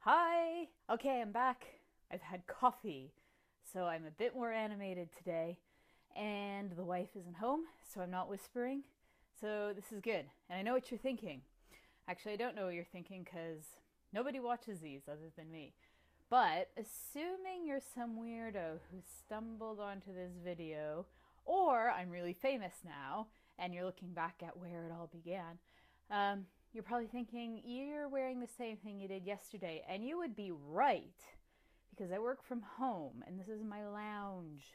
Hi! Okay, I'm back. I've had coffee, so I'm a bit more animated today. And the wife isn't home, so I'm not whispering. So this is good. And I know what you're thinking. Actually, I don't know what you're thinking because nobody watches these other than me. But assuming you're some weirdo who stumbled onto this video, or I'm really famous now and you're looking back at where it all began, you're probably thinking you're wearing the same thing you did yesterday, and you would be right because I work from home and this is my lounge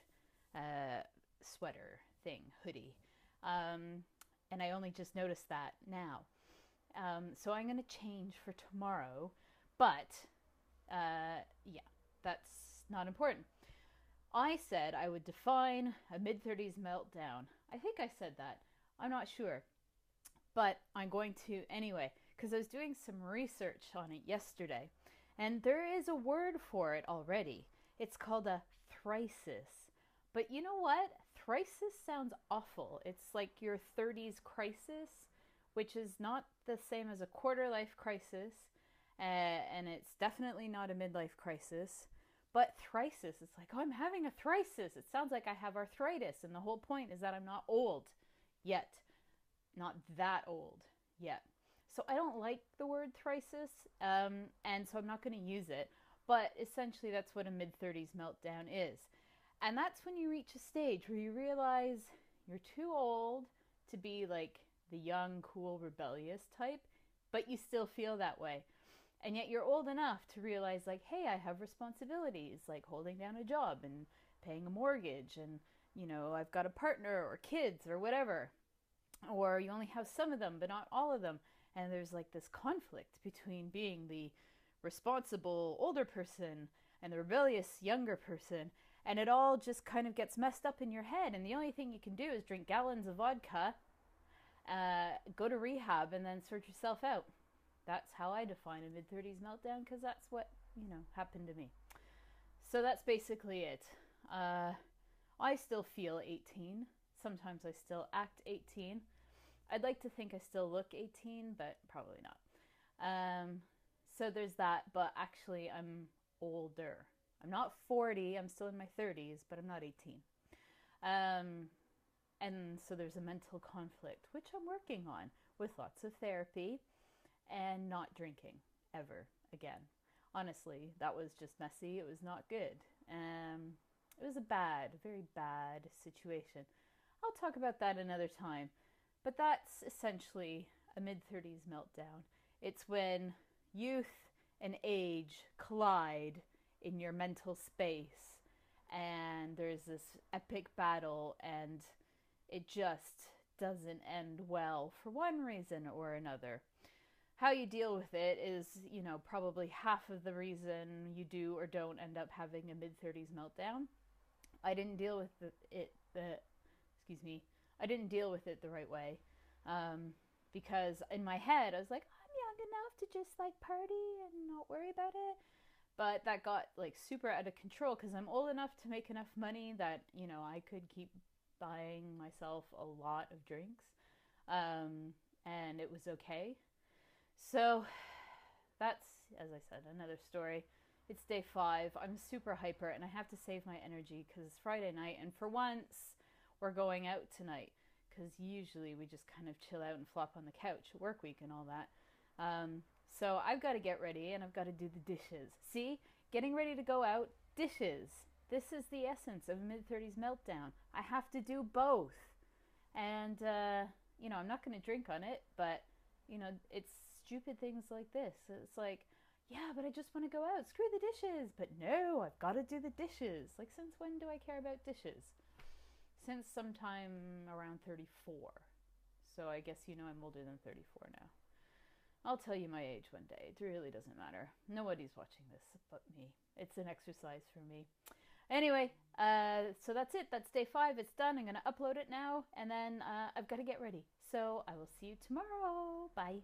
uh, sweater thing, hoodie. And I only just noticed that now. So I'm going to change for tomorrow, but yeah, that's not important. I said I would define a mid-30s meltdown. I think I said that. I'm not sure. But I'm going to anyway, because I was doing some research on it yesterday, and there is a word for it already. It's called a thrisis. But you know what? Thrisis sounds awful. It's like your 30s crisis, which is not the same as a quarter life crisis, and it's definitely not a midlife crisis. But thrisis, it's like, oh, I'm having a thrisis. It sounds like I have arthritis, and the whole point is that I'm not old yet. Not that old yet. So I don't like the word thrisis, and so I'm not going to use it. But essentially, that's what a mid-30s meltdown is. And that's when you reach a stage where you realize you're too old to be like the young, cool, rebellious type, but you still feel that way. And yet you're old enough to realize, like, hey, I have responsibilities, like holding down a job and paying a mortgage, and, I've got a partner or kids or whatever. Or you only have some of them, but not all of them. And there's like this conflict between being the responsible older person and the rebellious younger person. And it all just kind of gets messed up in your head. And the only thing you can do is drink gallons of vodka, go to rehab, and then sort yourself out. That's how I define a mid-30s meltdown, because that's what, happened to me. So that's basically it. I still feel 18. Sometimes I still act 18. I'd like to think I still look 18, but probably not. So there's that, but actually I'm older. I'm not 40, I'm still in my 30s, but I'm not 18. Um, and so there's a mental conflict, which I'm working on with lots of therapy and not drinking ever again. Honestly, that was just messy. It was not good. It was a very bad situation. I'll talk about that another time. But that's essentially a mid-30s meltdown. It's when youth and age collide in your mental space, and there's this epic battle, and it just doesn't end well for one reason or another. How you deal with it is, probably half of the reason you do or don't end up having a mid-30s meltdown. I didn't deal with excuse me, I didn't deal with it the right way. Because in my head, I was like, I'm young enough to just like party and not worry about it. But that got like super out of control because I'm old enough to make enough money that, I could keep buying myself a lot of drinks. And it was okay. So that's, as I said, another story. It's day 5. I'm super hyper and I have to save my energy because it's Friday night. And for once, we're going out tonight because usually we just kind of chill out and flop on the couch, work week and all that. So I've got to get ready and I've got to do the dishes. See, getting ready to go out, dishes. This is the essence of a mid-30s meltdown. I have to do both. And, I'm not going to drink on it, but, it's stupid things like this. It's like, yeah, but I just want to go out. Screw the dishes. But no, I've got to do the dishes. Like, since when do I care about dishes? Since sometime around 34. So I guess I'm older than 34 now. I'll tell you my age one day. It really doesn't matter. Nobody's watching this but me. It's an exercise for me. Anyway, so that's it. That's day 5. It's done. I'm going to upload it now, and then I've got to get ready. So I will see you tomorrow. Bye.